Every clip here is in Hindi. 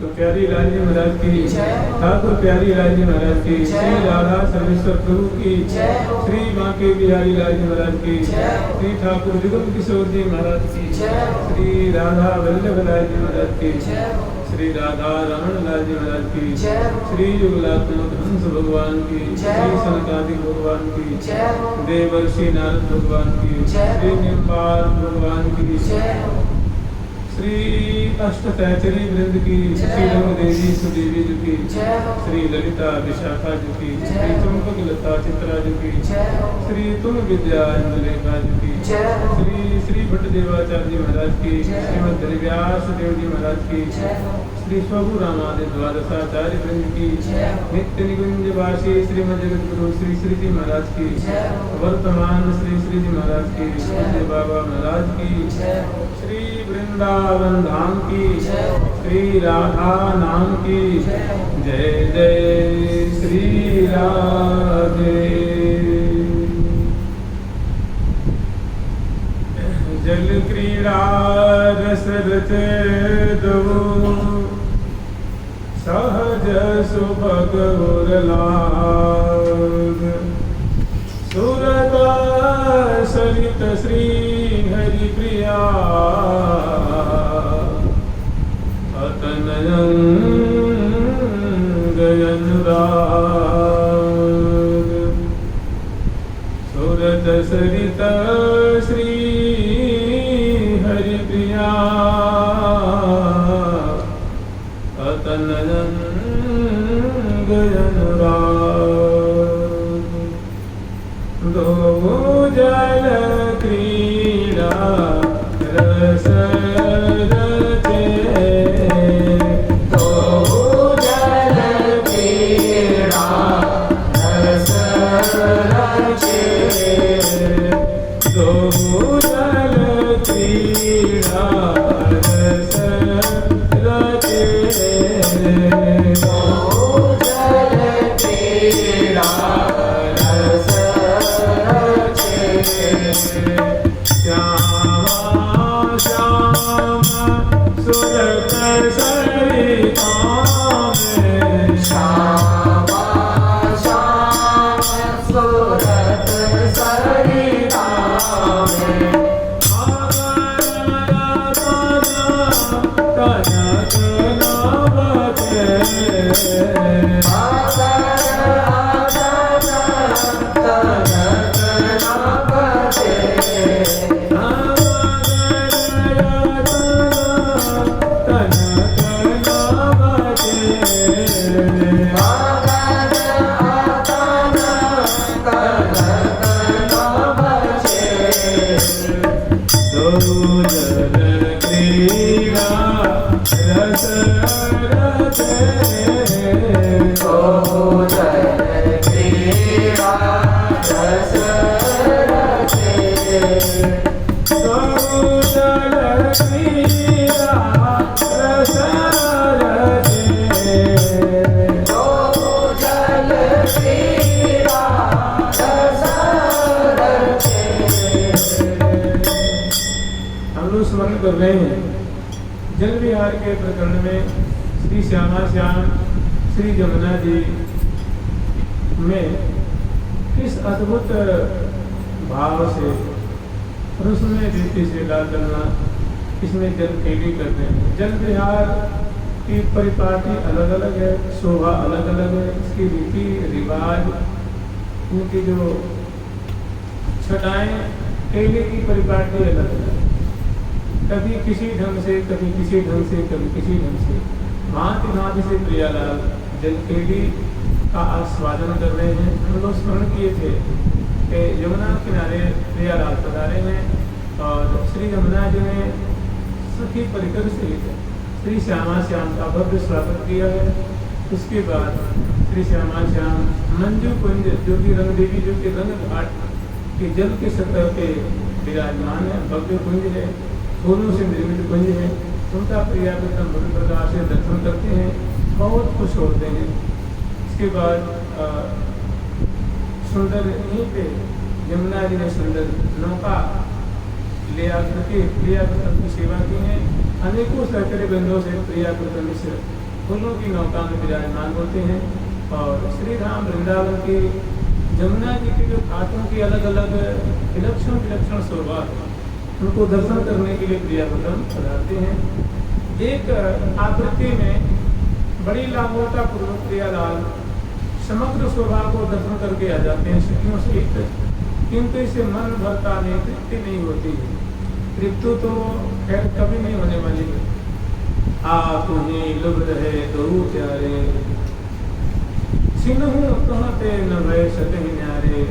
तो प्यारी लाल जी महाराज की, ठाकुर प्यारी लाल जी महाराज की, श्री राधा सर्वेश्वर प्रभु की, श्री बांके बिहारी लाल जी महाराज की, श्री ठाकुर जुगल किशोर जी महाराज की, श्री राधा वल्लभ लाल जी महाराज की, श्री राधा रमण लाल जी महाराज की, श्री युगलात्मक हंस भगवान की, श्री सनकादिक भगवान की, देवर्षि नारद भगवान की, श्री निम्बार भगवान की, श्री अष्ट सहचरी वृंद की, श्री रंग देवी सुदेवी जी की, श्री ललिता विशाखा जी की, श्री चंपक लता चित्रा जी की, श्री तुम विद्या इंदुलेखा जी की, श्री भट्ट देवाचार्य जी महाराज की, श्रीमद व्यास देव जी महाराज की, श्री स्वभु रामादि द्वादशाचार्य वृंद की, नित्य निकुंज वासी श्रीमद जगत गुरु श्री श्री जी महाराज की, वर्तमान श्री श्री जी महाराज की, पूज्य बाबा महाराज की, श्री वृंदावन धाम की, श्री राधा नाम की, जय जय श्री राधे। जल क्रीड़ा रस रचे दो, सहज सुभग उरलाग, सुरता सरित श्री हरि प्रिया, अतनयं गयनुराग, सुरत सरित श्री हरि प्रिया, अतनयं गयनुराग, दो जल क्रीड़ा रस रचे, दो जल क्रीड़ा रस रचे, दो जल क्रीड़ा रस रचे, दो जल क्रीड़ा रस श्यामा श्याम सुरत सरिता में, श्यामा श्याम सुरत सरिता में, कनक नवते, कर रहे हैं। जल विहार के प्रकरण में श्री श्यामा श्याम श्री जमुना जी में किस अद्भुत भाव से और उसमें रीति से डाल डालना, इसमें जल खेली करते हैं। जल विहार की परिपाटी अलग अलग है, शोभा अलग अलग है, इसकी रीति रिवाज, इनकी जो छटाएं खेली की परिपाटी अलग अलग, कभी किसी ढंग से, कभी किसी ढंग से, कभी किसी ढंग से, भांति भांति से प्रियालाल जल खेली का आस्वादन कर रहे हैं। हम लोग स्मरण किए थे कि यमुना किनारे प्रियालाल पधारे हैं और श्री यमुना जी ने सखी परिकर से श्री श्यामा श्याम का भव्य स्वागत किया है। उसके बाद श्री श्यामा श्याम मंजू कुंज जो कि रंग देवी जो कि रंग घाट के जल के सतह पे विराजमान है, भव्य कुंज है, फूलों से निर्मित कुंज है, उनका प्रियाकृतम भव्य प्रकार से दर्शन करते हैं, बहुत खुश होते हैं। इसके बाद सुंदर यहीं पे यमुना जी ने सुंदर नौका ले आकर के प्रियाकृतम की सेवा की है। अनेकों सहचर्य बंधुओं से प्रियाकृतम इस फूलों की नौका में विराजमान होते हैं। और श्री राम वृंदावन की जमुना जी के जो घाटों की अलग अलग विलक्षण विलक्षण शोभा है, उनको दर्शन करने के लिए प्रियावृंदम पधारते हैं। एक आवृत्ति में बड़ी लाभोता पूर्वक प्रियालाल समग्र शोभा को दर्शन करके आ जाते हैं सखियों से, किंतु इसे मन भरता नहीं, तृप्ति नहीं होती है। तृप्ति तो खैर कभी नहीं होने वाली है। आप ही लुभ रहे दो प्यारे, सिन्हू कहते न भय सतहि न्यारे।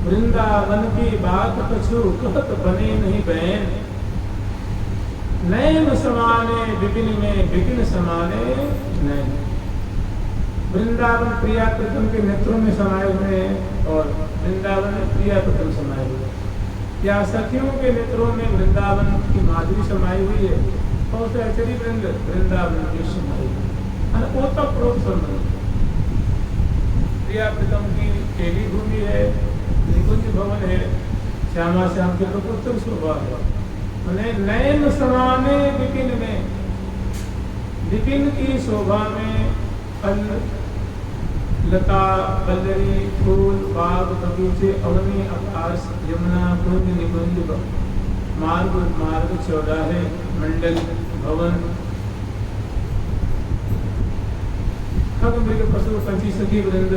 वृंदावन की बात कछु कहत बने नहीं बैन, नैन समाने विपिन में विपिन समाने नैन। वृंदावन प्रिया प्रीतम के नेत्रों में समाये हुए हैं और वृंदावन में प्रिया प्रीतम समाये हुए हैं। या सखियों के नेत्रों में वृंदावन की माधुरी समाई हुई है और सहचरी वृंद वृंदावन की समाई हुई है। ओतप्रोत संबंध प्रिया प्रीतम की केली भूमि है, निकुंज भवन है, श्यामा श्याम के प्रपुत्र शोभा है। मैंने नयन समाने विपिन में, विपिन की शोभा में फल लता बल्लरी फूल बाग बगीचे अवनी आकाश यमुना कुंज निकुंज मार्ग मार्ग चौराहे मंडल भवन खग मृग पशु पंछी सखी वृंद,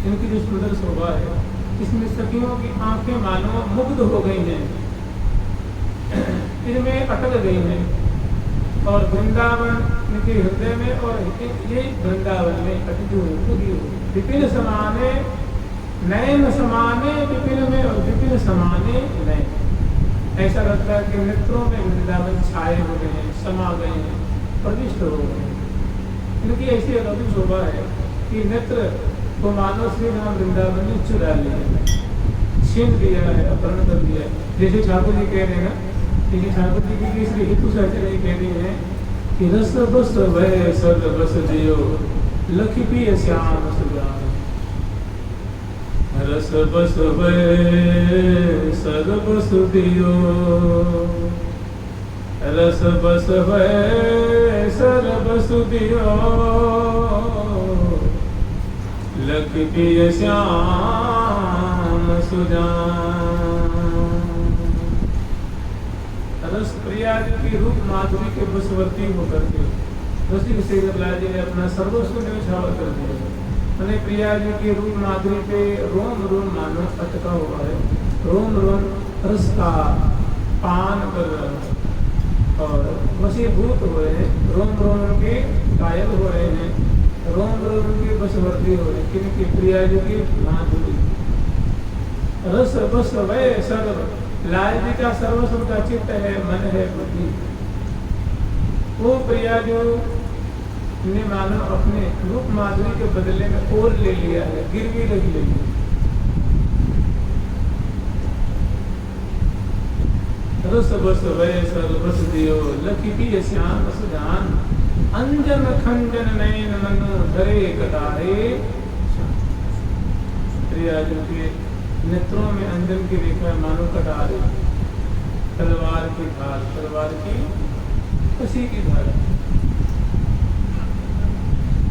इनकी जो सुंदर शोभा है, इसमें सखियों की आंखें मानो मुग्ध हो गई हैं, इनमें अटक गई हैं। और वृंदावन इनके हृदय में और ये वृंदावन में अटकी हुई। विपिन समाने नयन समाने विपिन में और विपिन समाने नयन। ऐसा लगता है कि नेत्रों में वृंदावन छाए हो गए हैं, समा गए हैं, प्रविष्ट हो गए हैं। इनकी ऐसी अलौकिक शोभा है कि नेत्र को मानो श्री राम वृंदावन ने चुरा लिया, छीन लिया है, अपहरण कर लिया है। जैसे ठाकुर जी कह रहे हैं ना, लेकिन ठाकुर जी की श्री हेतु सहचर्य कह रही है कि रस बस भय सद बस दियो लखी पिय श्याम सुजान। रस बस भय सद बस दियो, रस बस भय सद बस दियो लखी पिय श्याम सुजान। रस प्रिया की रूप माधुरी के बसवर्ती होकर के रसिक शेखरलाल जी ने अपना सर्वस्व न्यौछावर कर दिया। मैंने प्रिया जी की रूप माधुरी पे रोम रोम मानो अटका हुआ है, रोम रोम रस का पान कर रहा है और वशीभूत हो रहे हैं, रोम रोम के कायल हो रहे हैं, रोम रोम के बसवर्ती हो रहे हैं किनकी प्रिया जी की माधुरी। रस बस वय सर्व, लाल जी का सर्वस्व का चित्त है, मन है, बुद्धि। वो प्रिया जो ने मानो अपने रूप माधुरी के बदले में ओर ले लिया है, गिरवी रख ली। रस बस वय सर्वस दियो लखी पिय श्याम सुजान। अंजन खंजन नयन मनु धरे कटारे। प्रिया जो के नेत्रों में अंजन की रेखा मानो कटारे, तलवार की धार, तलवार की कसी की धार।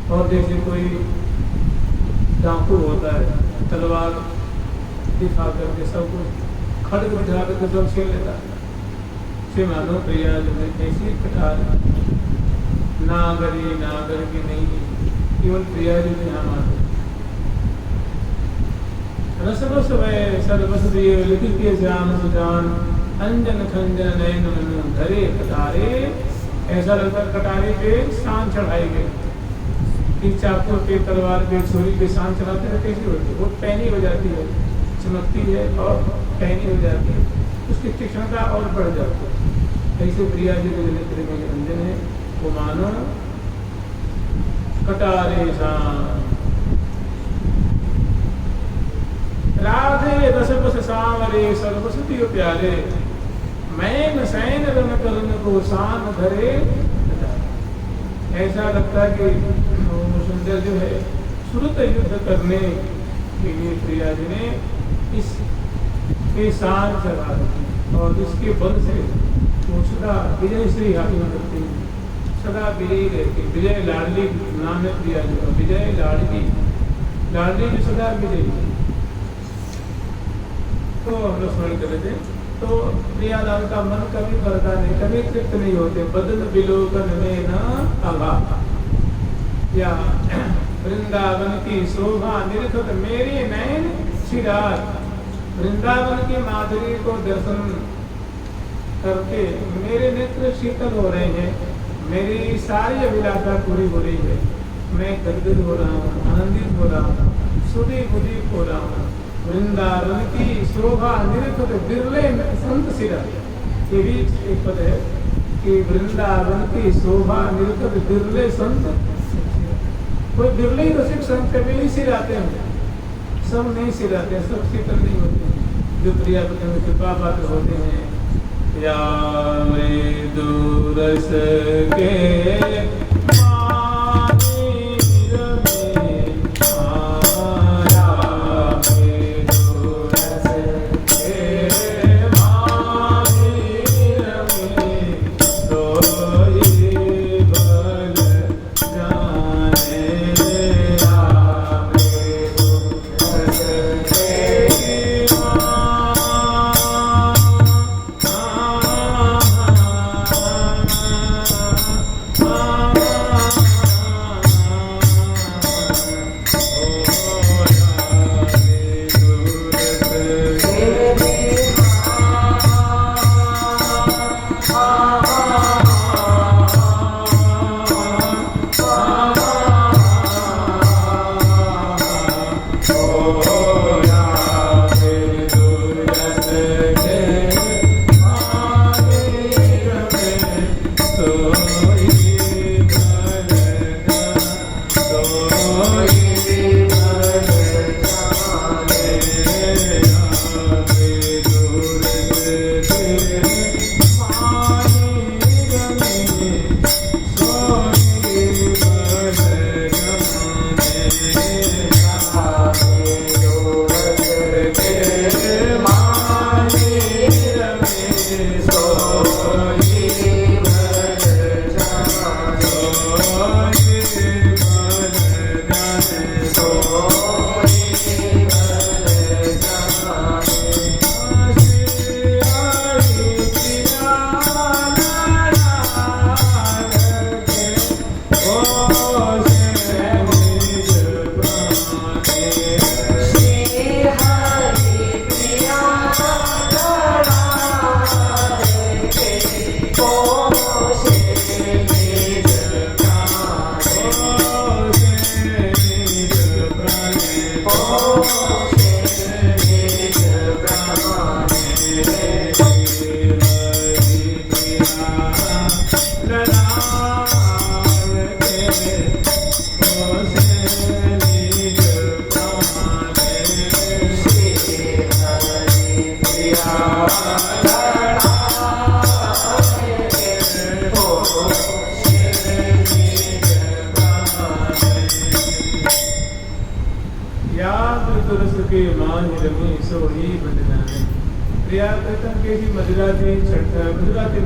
और जैसे कोई डाकू होता है, तलवार दिखा करके सब कुछ खड़ग दिखा करके सब छीन लेता है, से मानो प्रिया जो है ऐसी कटार नागरी नागर की नहीं, केवल प्रिया जो यहाँ मानो। रस बस वय सर्वस दियो लिखि पिय श्याम सुजान। अंजन खंजन नयन मनु धरे कटारे। ऐसा लगता है कटारे पे शान चढ़ाई गई। चाकू पे, तलवार पे, छुरी पे शान चढ़ाते हैं, कैसी होती है? वो पैनी हो जाती है, चमकती है और पैनी हो जाती है, उसकी तीक्ष्णता और बढ़ जाती है। ऐसे प्रिया जी के नेत्र में अंजन है, वो मानो कटारे शान। राधे रस बस सांवरे सर्वसती प्यारे। मैं सैन रन करन को शान धरे। ऐसा लगता है कि सुंदर जो है सुरत युद्ध करने के लिए प्रिया जी ने इसके शान चढ़ा रखी और इसके बल से वो सदा विजय श्री हासिल करती है, सदा विजयी रहती। विजय लाडली नाम है दिया जो विजय लाडली, लाडली भी सदा विजयी। तो हम लोग स्मरण कर रहे थे। तो प्रियालाल का मन कभी भरता नहीं, कभी तृप्त नहीं होते। बदन विलोकन में न आगा, या वृंदावन की शोभा निरखत मेरे नयन चिराग। वृंदावन की माधुरी को दर्शन करके मेरे नेत्र शीतल हो रहे हैं, मेरी सारी अभिलाषा पूरी हो रही है। मैं गदगद हो रहा हूँ, आनंदित हो रहा हूँ, सुधी बुद्धि हो रहा हूँ। वृंदावन की शोभा निरखत बिरले संत सिरा, ये भी एक पद है कि वृंदावन की शोभा निरखत बिरले संत। कोई बिरले ही रसिक संत कभी नहीं सिराते हैं, सब नहीं सिराते, सब शीतल नहीं होते हैं। जो प्रिया में कृपा पात्र होते हैं, या दूरस के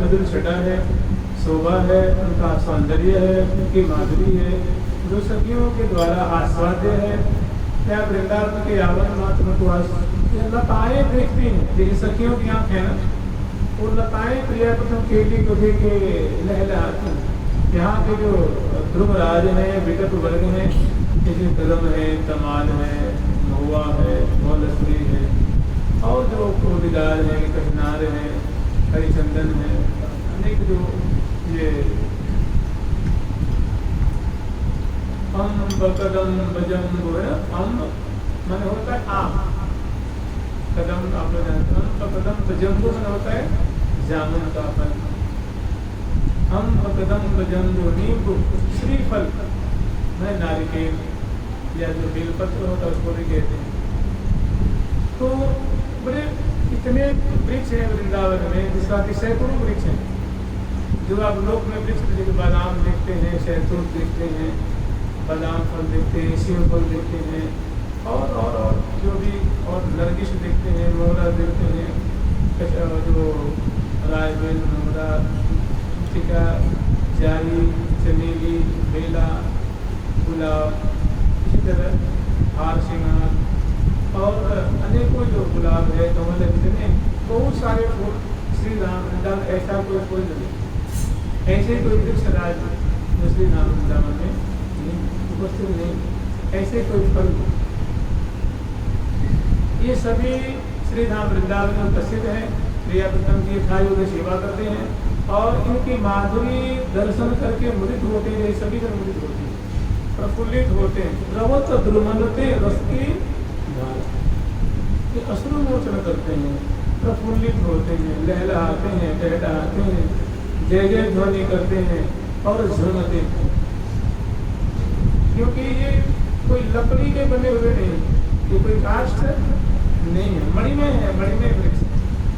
मधुर छटा है, शोभा है, उनका सौंदर्य है, उनकी माधुरी है, जो सखियों के द्वारा आस्वाद्य है। क्या वृंदावन के यावन मात्र को लताएं देखती हैं, जैसे सखियों की आंख है ना, वो लताएं प्रिया प्रथम केली को देख के लहलाती हैं। यहाँ के जो ध्रुवराज हैं, विकट वर्ग हैं, जैसे कदम है, तमाल है, महुआ है, मौलसरी है, और जो कोडिदार है, कठनार है, हरिचंदन है, अनेक जो ये अम्ब कदम बजम्बो है, अम्ब मन होता है आम, कदम आप लोग जानते हैं, अम्ब कदम बजम्बो मन होता है जामुन का फल, अम्ब कदम बजम्बो नींबू, श्रीफल है नारिकेल या जो बेलपत्र होता है उसको भी कहते हैं। तो बड़े इतने वृक्ष हैं वृंदावन में, जिसका कि सैकड़ों वृक्ष हैं, जो आप लोक में वृक्ष जैसे बादाम देखते हैं, शहतूत देखते हैं, बादाम फल देखते हैं, सेब फल देखते हैं, और जो भी और नरगिस देखते हैं, मोहरा देखते हैं, जो रायबेल, मोहरा, टीका, जाई, चमेली, बेला, गुलाब, इसी तरह हार श्रृंगार और अनेकों जो गुलाब है, कमल है, इतने बहुत सारे फूल श्री राम वृंदावन, ऐसा कोई फूल नहीं, ऐसे कोई वृक्ष राज जो श्री राम वृंदावन में उपस्थित नहीं, ऐसे कोई फल नहीं। ये सभी श्री धाम वृंदावन में प्रसिद्ध हैं। प्रियापतम की खाई सेवा करते हैं और इनकी माधुरी दर्शन करके मुदित होते हैं, सभी जन मुदित होते हैं, प्रफुल्लित होते हैं। प्रवत द्रुमनते रस की धारा, ये अश्रु मोचन करते हैं, प्रफुल्लित होते हैं, लहलाते हैं, टहटाते हैं, जय जय ध्वनि करते हैं और झुमते हैं। क्योंकि ये कोई लकड़ी के बने हुए नहीं, ये कोई काष्ठ नहीं है, मणिमय है, मणिमय वृक्ष।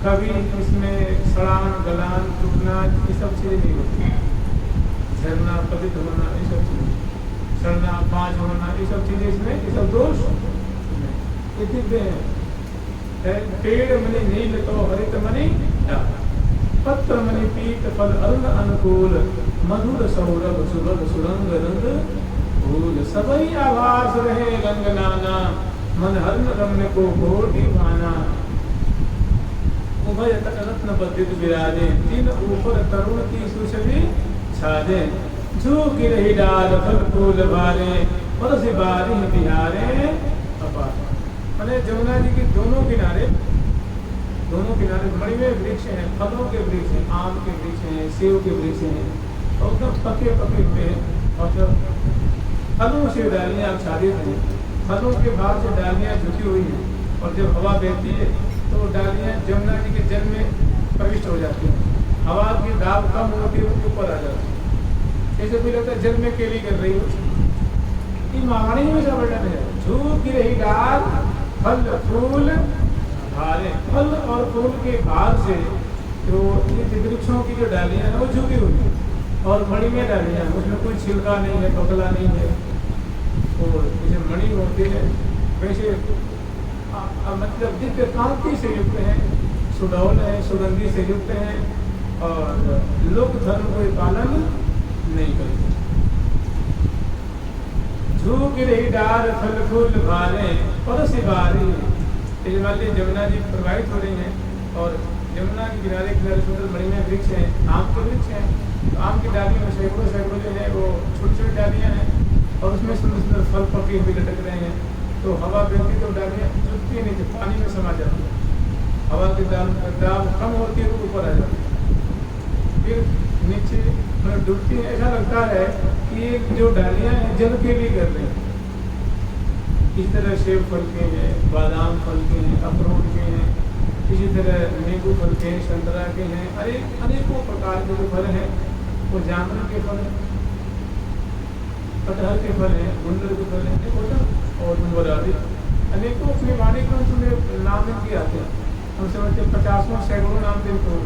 कभी इसमें सड़ान, गलान, टूटना, ये सब चीजें नहीं होती, झरना, पतित होना, ये सब चीजें, सड़ना, पाँच होना, ये सब चीजें इसमें, ये सब दोष ये दिव्य है। पेड़ मणि नील तो हरित मणि, पत्र मणि पीत फल अरुण अनुकूल, मधुर सौरभ सुरभ सुरंग रंग फूल, सबई आभास रहे रंग नाना, मन हरण रम्य को कोटि भाना, उभय तट रत्न बद्धित विराजे, तीन ऊपर तरुण की सुशवी छाजे, झूक रही डाल फल फूल भारे, परस बारी बिहारे अपार। मैंने जमुना जी के दोनों किनारे मणिमय वृक्ष हैं, फलों के वृक्ष हैं, आम के वृक्ष हैं, सेव के वृक्ष हैं, और एकदम पके पके हुए हैं, और जब फलों से डालियाँ आच्छादित हैं, फलों के भार से डालियाँ झुकी हुई हैं, और जब हवा बहती है तो डालियाँ जमुना जी के जल में प्रविष्ट हो जाती हैं, हवा की दाब कम होती है, ऊपर आ जाती है, जैसे कोई लगता है जल में केली कर रही हो। ये महावाणी में ऐसा वर्णन है, झूक रही डाल फल फूल भारे, फल और फूल के भार से जो वृक्षों की जो डालियाँ हैं वो झुकी हुई है, और मणि में डालियाँ, उसमें कोई छिलका नहीं है, पकला नहीं है, और जैसे मणि होते हैं वैसे मतलब दिव्य कांति से युक्त हैं, सुडौल है, सुगंधि से युक्त हैं, और लोक धर्म को पालन नहीं करते। झूक रही डार फल फूल भारे, परस बारी, यजमाली जमुना जी प्रवाहित हो रही हैं, और जमुना के किनारे किनारे सुंदर मणिमय वृक्ष हैं, आम के वृक्ष हैं, तो आम की डालियों में सैकड़ों सैकड़ों जो है वो छोटी छोटी डालियाँ हैं, और उसमें सुंदर सुंदर फल पके हुए लटक रहे हैं, तो हवा बहती तो डालियाँ चुपती नहीं, पानी में समा जाती है, हवा की दाब कम होती है तो ऊपर आ जाती है, फिर नीचे मतलब डूबती है। ऐसा लगता है कि ये जो डालियाँ हैं जल के लिए कर रही हैं। इस तरह सेब फल के हैं, बादाम फल के हैं, अखरोट के हैं, इसी तरह नींबू फल के हैं, संतरा के हैं, अनेकों प्रकार के जो फल हैं, वो जामुन के फल हैं, कटहल के फल हैं, गुंडर के फल हैं, और नंबर आदि अनेकों अपनी वाणी ग्रंथ में नाम इनके आते हैं। हम समझते 50 सैकड़ों नाम दिन को,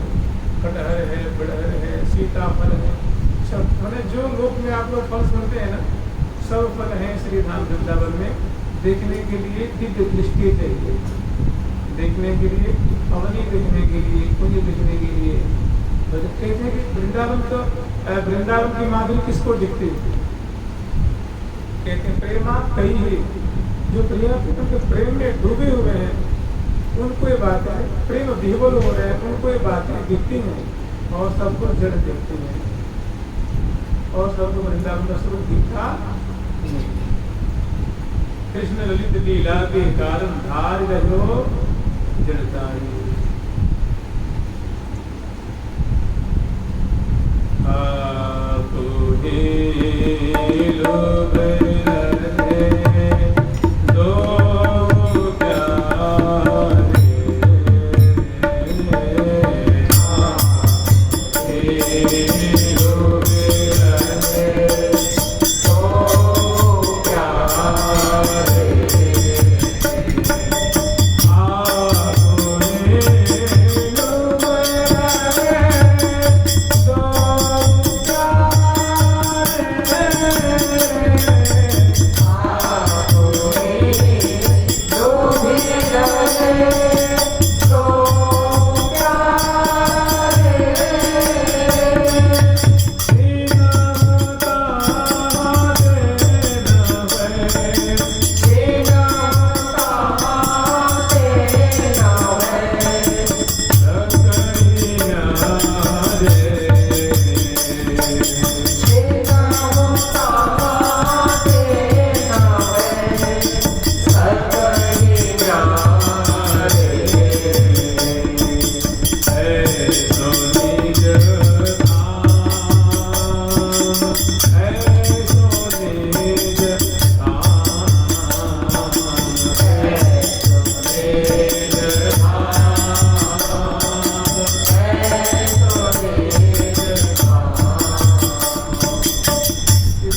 कटहल है, बड़हर है, सीताफल है, सब मैंने जो लोक में आप लोग फल सुनते हैं ना, सब फल हैं श्री धाम वृंदावन में। देखने के लिए दिव्य दृष्टि चाहिए, देखने के लिए, अवनी देखने के लिए, कुंज देखने के लिए। तो कहते हैं कि वृंदावन की माधुरी किसको दिखती है? कहते हैं प्रेमा कई है, जो प्रेम में डूबे हुए हैं उनको ये बातें, प्रेम विह्वल हो रहे हैं उनको ये बातें दिखती हैं, और सबको जड़ दिखती हैं, और सबको वृंदावन का स्वरूप दिखता नहीं। कृष्ण ललित लीला के कारण धार रहो जड़तारी, ऐसो निज धाम, ऐसो निज धाम, ऐसो निज धाम।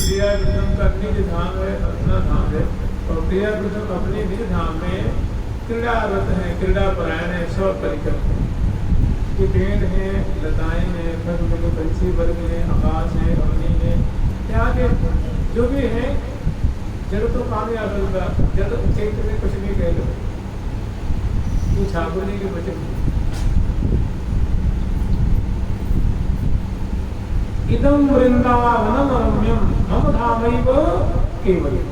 प्रिया वृद्धम का निज धाम है, अपना धाम है, और प्रिया वृद्धम अपने निज धाम में क्रीड़ारत है, क्रीड़ा परायण है, सब परिकर ये पेड़ हैं, लताएं हैं, फल पंछी वर्ग हैं, आकाश है, अग्नि है, यहाँ के जो भी है जड़ तो कामयाब होगा, जड़ क्षेत्र में कुछ भी कह लो, ये ठाकुर जी के वचन। इदम वृंदावनम रम्यम मम धामैव केवलम।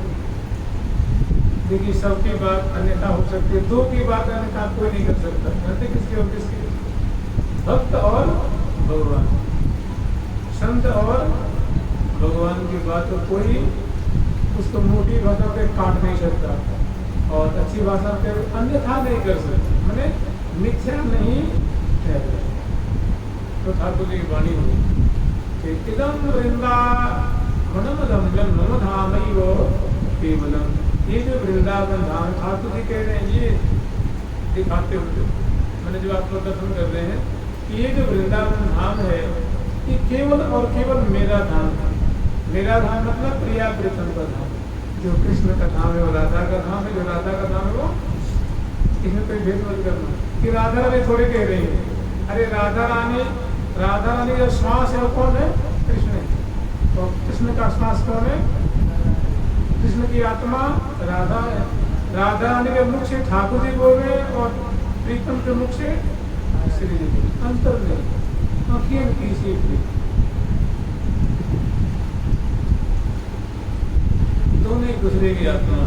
देखिए सबकी बात अन्यथा हो सकती है, दो की बात अन्यथा कोई नहीं कर सकता, कहते किसकी और किसकी, भक्त और भगवान, संत और भगवान की बात तो कोई उसको मोटी भाषा पे काट नहीं सकता और अच्छी भाषा पे अन्यथा नहीं कर सकता, मैंने मिथ्या नहीं ठहरा। तो ठाकुर जी की वाणी हुई इदम वृंदावनम रम्यम मम धामैव केवलम। ये जो वृंदावन धाम ठाकुर जी कह रहे हैं, ये दिखाते हुए मैंने जो आप लोग दर्शन कर रहे हैं कि ये जो वृंदावन धाम है ये केवल और केवल मेरा धाम है। मेरा धाम मतलब प्रिया प्रीतम का धाम, जो कृष्ण का धाम है वो राधा का धाम है, जो राधा का धाम है वो, इसमें कोई भेद मत करना कि राधा रानी थोड़े कह रही है। अरे राधा रानी का श्वास है वो कौन है? कृष्ण है। तो कृष्ण का श्वास कौन है? कृष्ण की आत्मा राधा है। राधा रानी के मुख से ठाकुर जी बोल रहे हैं और प्रीतम के मुख से श्री जी, अंतर नहीं, तीसरी दोनों एक दूसरे की आत्मा।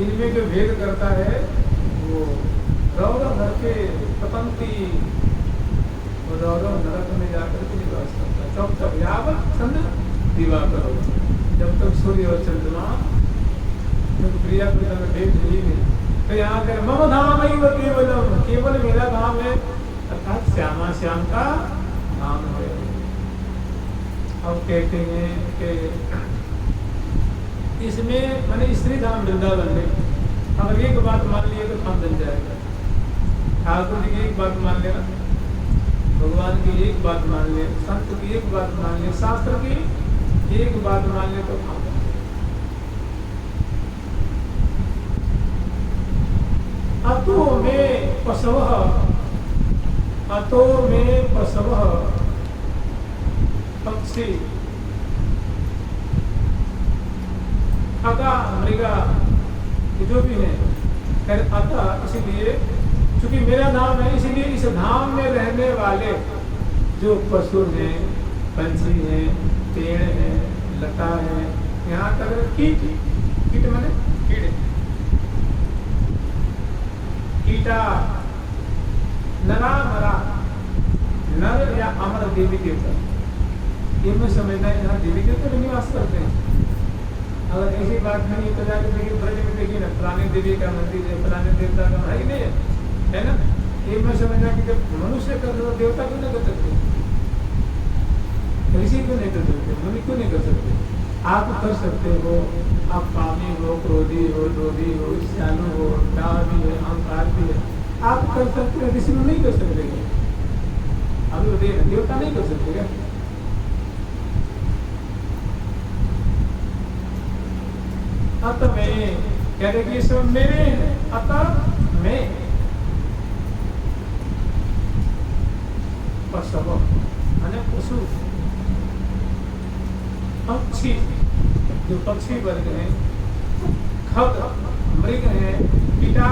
इनमें जो भेद करता है वो रौरव भर के पतंती रौरव नरक में जाकर के निवास करता है। तब यावत चंद्र दिवाकर हो, जब तक सूर्य और चंद्रमा प्रिया प्रीतम में भेद नहीं है। तो यहाँ कर मम धाम ही वो केवल मेरा धाम है, अर्थात श्यामा श्याम का धाम है। अब कहते हैं कि इसमें मैंने स्त्री धाम वृंदावन में अगर एक बात मान लिए तो धाम बन जाएगा। ठाकुर जी की एक बात मान लेना, भगवान की एक बात मान ले, संत की एक बात मान ले, शास्त्र की एक बात मान ले तो धाम। अतो में पशवः, अतो में पशवः पक्षी, अगा मृगा जो भी है, अतः इसलिए चूंकि मेरा नाम है इसलिए इस धाम में रहने वाले जो पशु हैं, पंछी हैं, पेड़ हैं, लता है, यहाँ तक कीट, कीट माने कीड़े, कीटा, नरा मरा, नर या अमर देवी देवता, ये मैं समझना है यहाँ देवी देवता भी निवास करते हैं। अगर ऐसी बात नहीं तो जाकर देखिए ब्रज में देखिए ना, फलाने देवी का मंदिर है, फलाने देवता का है नहीं है ना। ये मैं समझना कि जब मनुष्य कर रहे हो देवता क्यों नहीं कर सकते, ऋषि क्यों नहीं कर सकते, मुनि क्यों नहीं कर सकते? आप कर सकते हो, आप कामी हो, क्रोधी हो, लोभी हो, ईर्ष्यालु हो, डाह भी है, अहंकार भी है, आप कर सकते हो, ऋषि नहीं कर सकते। अभी देवता नहीं कर सकते क्या? अतः मैं कह रहे कि सब मेरे हैं, अतः मैं पशु पशु पक्षी, जो पक्षी वर्ग है, खग मृग है, कीटा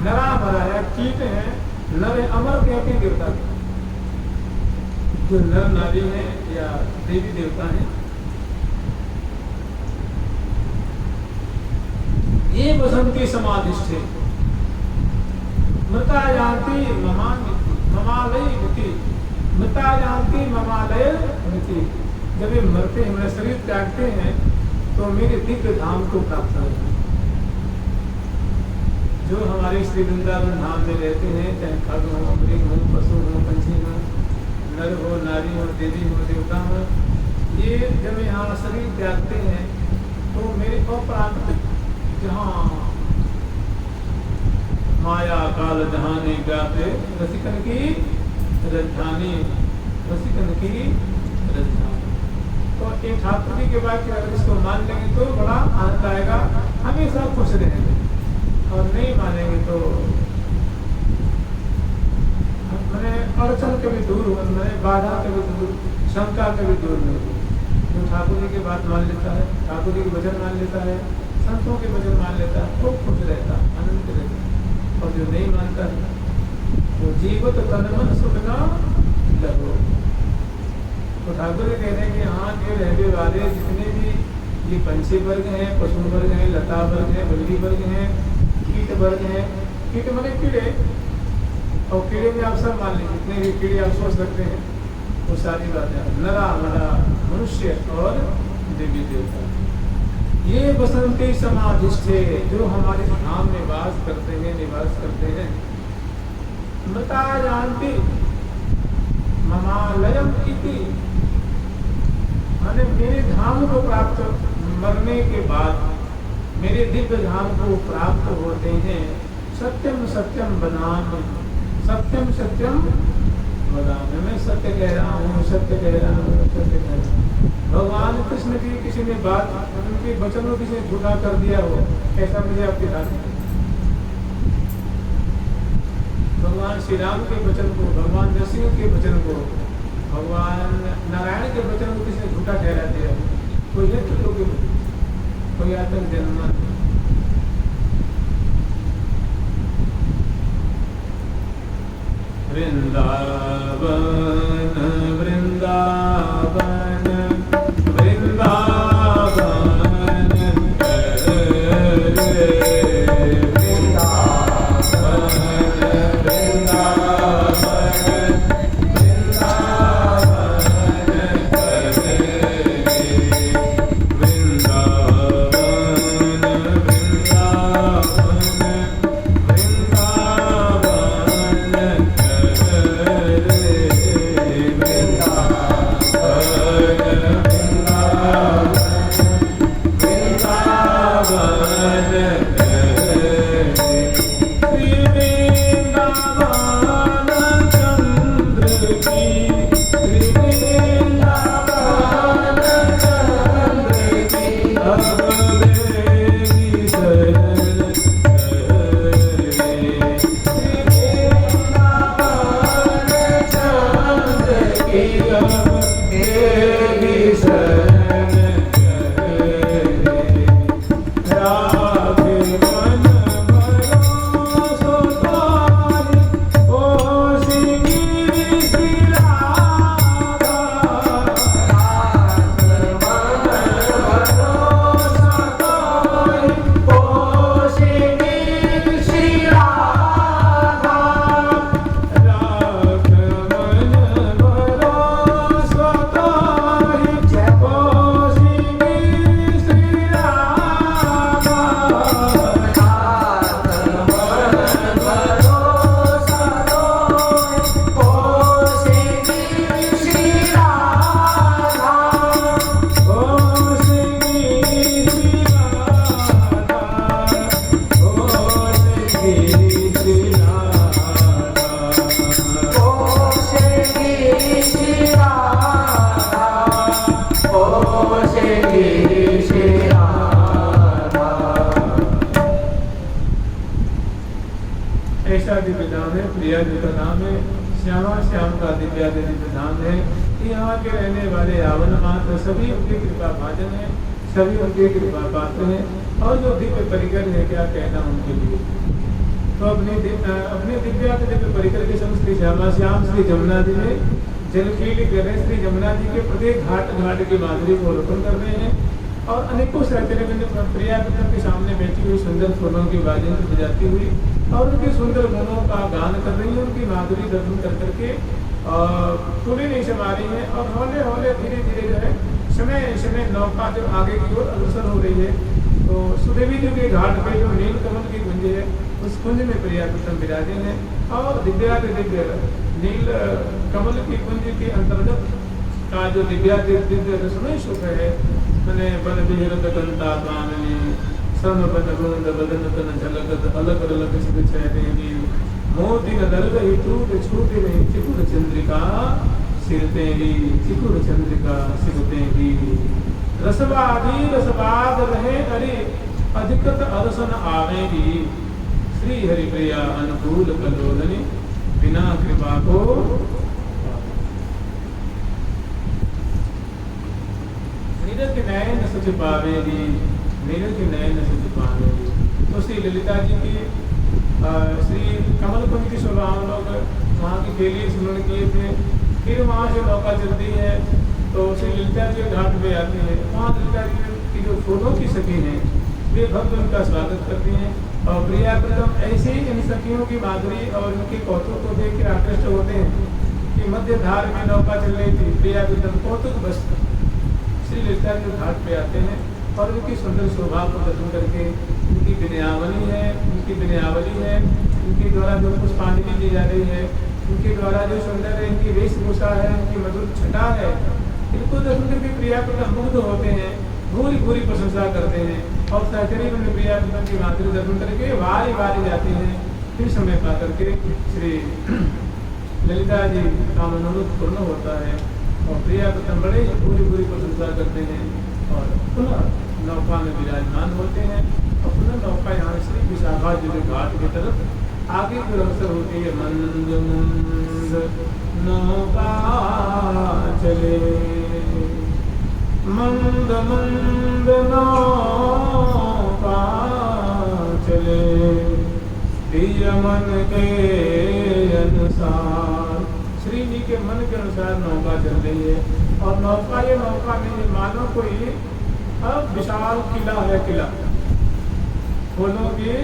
नरा भरा है, कीट है, नर अमर कहते हैं देवता, जो नर नारी है या देवी देवता है, ये बसंती समाधिष्ठे मृता जानती ममालय मिति, मृता जानती ममालय मिति। जब ये मरते हैं, मेरा शरीर त्यागते हैं तो मेरे दिव्य धाम को प्राप्त करते हैं। जो हमारे श्री वृंदावन धाम में रहते हैं, चाहे खग हो, मृग हो, पशु हो, पंछी हो, नर हो, नारी हो, देवी हो, देवता हो, ये जब यहाँ शरीर त्यागते हैं तो मेरे अपराकृतिक जहाँ माया काल जहाने व्यापे रसिकन की राजधानी, रसिकन की राजधानी। तो एक ठाकुर जी के बाद अगर इसको मान लेंगे तो बड़ा आनंद आएगा, हमेशा खुश रहेंगे, और नहीं मानेंगे तो मैंने अड़चन कभी दूर हो, मैंने बाधा कभी दूर, शंका कभी दूर नहीं होगी। जो ठाकुर जी की बात मान लेता है, ठाकुर जी के वचन मान लेता है, संतों के वचन मान लेता है, खूब खुश रहता, आनंद रहता। और जो नहीं मानता है वो जीवत तन मन सुख ना लगो। तो ठाकुर जी कह रहे हैं कि यहाँ के रहने वाले जितने भी ये पंछी वर्ग हैं, पशु वर्ग हैं, लता वर्ग हैं, बल्ली वर्ग हैं, कीट वर्ग हैं, कीट माने कीड़े, और कीड़े में आप सब मान लीजिए जितने भी कीड़े आप सोच सकते हैं वो सारी बातें, नरा मरा मनुष्य और देवी देवता, ये बसंती समाधिष्ठे जो हमारे धाम में वास करते हैं, निवास करते हैं। मृता जानती ममालयम इति, माने मेरे धाम को प्राप्त, मरने के बाद मेरे दिव्य धाम को प्राप्त होते हैं। सत्यम सत्यम वदामि, सत्यम सत्यम वदामि, मैं सत्य कह रहा हूँ, सत्य कह रहा हूँ, सत्य कह रहा हूँ। भगवान कृष्ण की किसी ने बात, उनके वचन को किसी ने झूठा कर दिया हो, ऐसा मुझे आप दिखा दें। भगवान श्री राम के वचन को, भगवान नरसिंह के वचन को, भगवान नारायण के वचन को किसी ने झूठा ठहरा दिया, कोई है तो लोग, कोई आतंक जन्म। वृंदावन वृंदावन सभी उनकी कृपा भाजन है, सभी उनके कृपा पात्र हैं, और जो दिव्य परिकर है क्या कहना उनके लिए। तो अपने दिव्या दिव्य परिकर के संग श्री श्यामा श्याम श्री जमुना जी में जलखेली कर रहे, श्री जमुना जी के प्रत्येक घाट घाट की माधुरी को रोपण कर रहे हैं, और अनेकों सहचर्य प्रिया के सामने बैठी हुई सुंदर फूलों की बाजें बजाती हुई और उनके सुंदर गुणों का गान कर रही है, उनकी माधुरी दर्शन कर करके टूली नहीं समा रही है, और हौले हौले धीरे धीरे जो है समय समय नौका जब आगे की ओर अग्रसर हो रही है, तो सुदेवी जी के घाट पे जो नील कमल की कुंज है, उस कुंज में प्रिया कृष्ण विराजे हैं, और दिव्या दिव्य नील कमल की कुंज के अंतर्गत का जो दिव्या दिव्य रसमय सुख है, मैंने बन विहरत कंता पावनी सन बन बूंद बदन तन झलकत अलग अलग सिद्ध चैतेगी मोती न दल गई टूट छूट नहीं चिकुर चंद्रिका सिरतेगी चिकुर चंद्रिका सिरतेगी रसवादी रसवाद रहे अरे अधिकत अरसन आवेगी श्री हरिप्रिया अनुकूल कलोदनी बिना कृपा को नीरज नयन सच पावेगी नीरज नयन सच पावेगी। तो श्री ललिता जी की श्री कमल कुंज की शोभा हम लोग वहाँ की बेली स्मरण किए थे। फिर वहाँ से नौका चलती है तो श्री ललिता जी घाट पे आती है। वहाँ ललिता जी की जो फूलों की सखी हैं वे भक्त उनका स्वागत करती हैं और प्रिया प्रथम ऐसे ही इन सखियों की माधुरी और उनके कौतुक को देख कर आकृष्ट होते हैं कि मध्य धार में नौका चल रही थी। प्रिया प्रथम कौतुक बस श्री ललिता जी घाट पे आते हैं और उनकी सुंदर शोभा को दर्शन करके उनकी विनयावली है उनके द्वारा जो पुष्पांजलि दी जा रही है, उनके द्वारा जो सुंदर है इनकी वेशभूषा है, उनकी मधुर छटा है, इनको दर्शन करके प्रिया प्रथम मुग्ध होते हैं, भूरी भूरी प्रशंसा करते हैं और सहचरी में प्रिया प्रथम की माधुरी दर्शन करके वारी वारी जाती हैं। फिर समय पा करके श्री ललिता जी का मनोरथ पूर्ण होता है और प्रिया प्रथम बड़े ही भूरी भूरी प्रशंसा करते हैं और पुनः नौका में विराजमान होते हैं और पुनः नौका यहाँ श्री विशाखा जी के घाट की तरफ आगे की अवसर होती है। मंद मंद नौका चले मंद मंद नौका चले प्रिय मन के अनुसार, श्री जी के मन के अनुसार नौका चल रही है और ये नौका नहीं मानो कोई अब विशाल किला है, किला फूलों के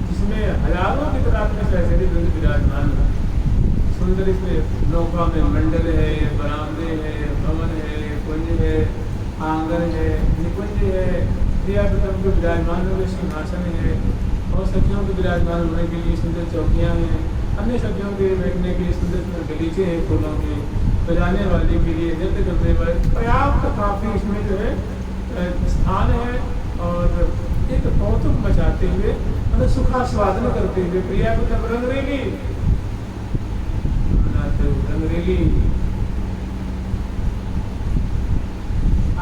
जिसमें हजारों की तादाद में सहचरी विराजमान है। सुंदर इसमें नौका में मंडल है, बरामदे है, भवन है, कुंज है, आंगन है, निकुंज है, प्रिया प्रथम के विराजमान होने सिंहासन है और सखियों के विराजमान होने के लिए सुंदर चौकियाँ हैं, अन्य सखियों के बैठने के लिए सुंदर सुंदर गलीचे हैं फूलों के, बजाने वाले के लिए, नृत्य करने वाले पर्याप्त काफी इसमें जो है स्थान है और एक कौतुक मचाते हुए मतलब सुखास्वादन करते हुए प्रिया प्रथम रंगरेली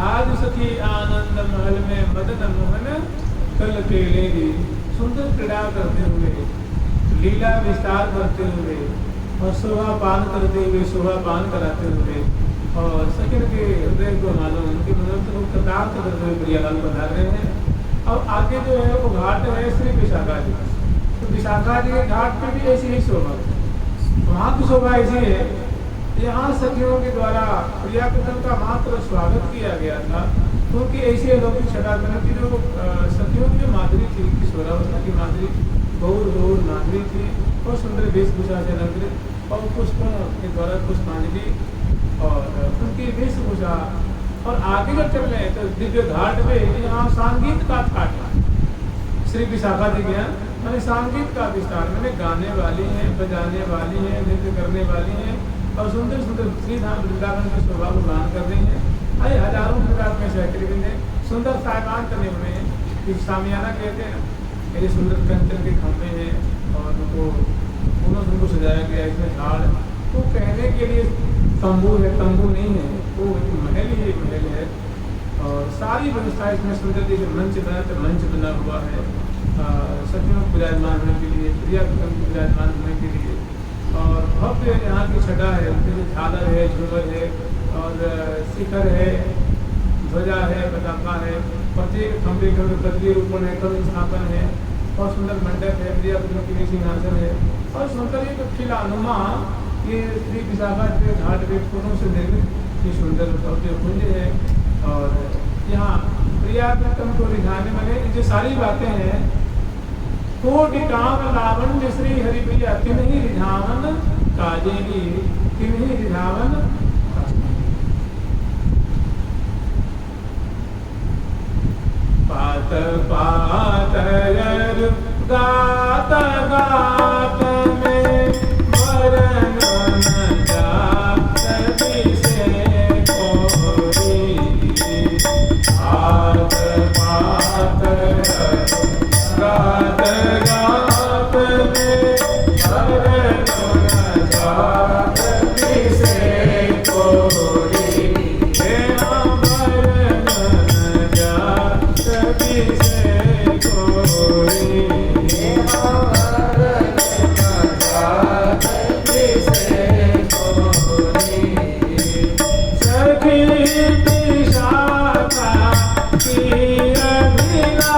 आज सखी आनंद महल में मदन मोहन कल खेलेगी, सुंदर क्रीड़ा करते हुए लीला विस्तार करते हुए और शोभा पान करते हुए शोभा पान कराते हुए और सखिन के हृदय को मानो उनके मनोरथ को कृतार्थ करते हुए प्रियालाल पधार रहे हैं। और आगे जो है वो घाट है श्री विशाखा जी, तो विशाखा जी के घाट पे भी ऐसी ही शोभा, वहाँ की शोभा ऐसी है। यहाँ सखियों के द्वारा प्रिया प्रथम का मात्र स्वागत किया गया था क्योंकि ऐसी अलौकिक छटाकरण की जो सखियों की जो माधुरी थी, किशोरावस्था की माधुरी, गौर गौर माधुरी थी और सुंदर वेशभूषा से अलंकृत और पुष्पों के द्वारा पुष्पांजलि और उनकी वेशभूषा। और आगे जब चल रहे तो दिव्य घाट पे यहाँ संगीत का ठाट श्री विशाखा जी के यहाँ मैंने संगीत का विस्तार, मैंने गाने वाली हैं, बजाने वाली हैं, नृत्य करने वाली हैं और सुंदर सुंदर श्री धाम वृंदावन की शोभा को गान कर रही हैं। अरे हजारों प्रकार में सहचरी ने सुंदर सायमान करने हुए हैं, सामियाना कहते हैं, मेरे सुंदर कंचन के खंभे हैं और उनको फूलों से उनको सजाया गया, इसमें झाड़ तो कहने के लिए तंबू है, तंबू नहीं है, वो महल ही एक महल है और सारी व्यवस्था इसमें सुंदर जैसे मंच बना हुआ है सखियों को विराजमान होने के लिए, प्रिया प्रथम को विराजमान होने के लिए और भव्य यहाँ की छटा है, उनके झालर है, झूमर है और शिखर है, ध्वजा है, पताका है, प्रत्येक खंभे खंभे बदली रूपण है, कवि स्थापन है और सुंदर मंडप है, प्रिया प्रथम के लिए सिंहासन है और सुंदर एक किला नुमा ये श्री विशाखा के घाट पे फूलों से निर्मित ये सुंदर भव्य कुंज है। और यहाँ प्रिया प्रथम को रिझाने वाले जो सारी बातें हैं, कोटि काम लावण्य श्री हरिप्रिया तिन्हि रिझावन काजेगी, तिन्हि रिझावन पात पात गात गा